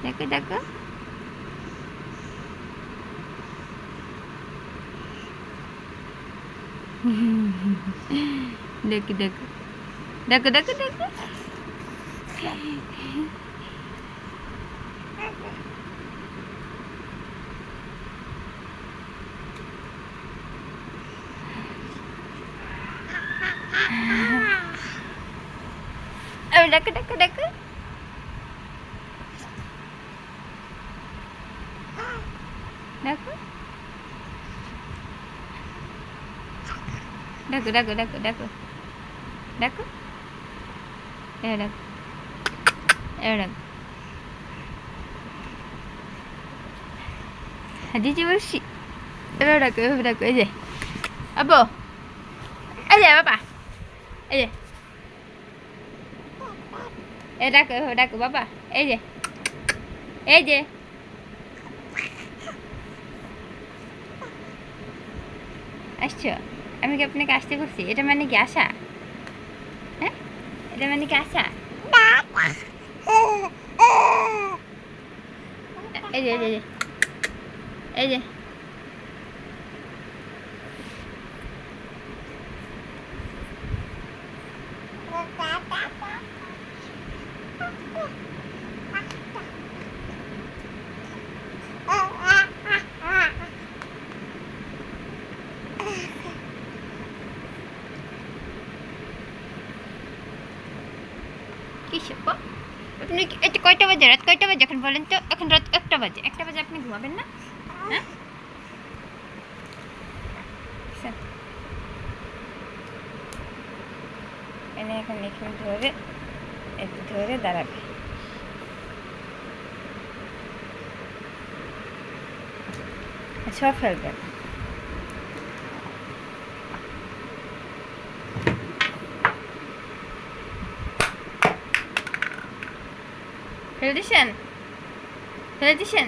দেখো দেখো দেখো দেখো দেখো দেখো দেখো দেখো দেখো দেখো দেখো দেখো দেখো দেখো দেখো দেখো দেখো দেখো হাজিজি বসি এবার দেখো এভাবে দেখো এই যে আব্বু এই যে বাবা এই যে এই দেখো এভাবে দেখো বাবা এই যে আসছো আমি কি আপনাকে আসতে বলছি এটা মানে কি আসা হ্যাঁ এটা মানে কি আসা এই যে এই যে আপনি এটা কয়টা বাজে রাত কয়টা বাজে এখন বলেন তো এখন রাত 1টা বাজে আপনি ঘুমাবেন না হ্যাঁ এনে এখন এখানে ধরে একটু ধরে দাঁড়াবে সব ফেলবে ফেলে দিছেন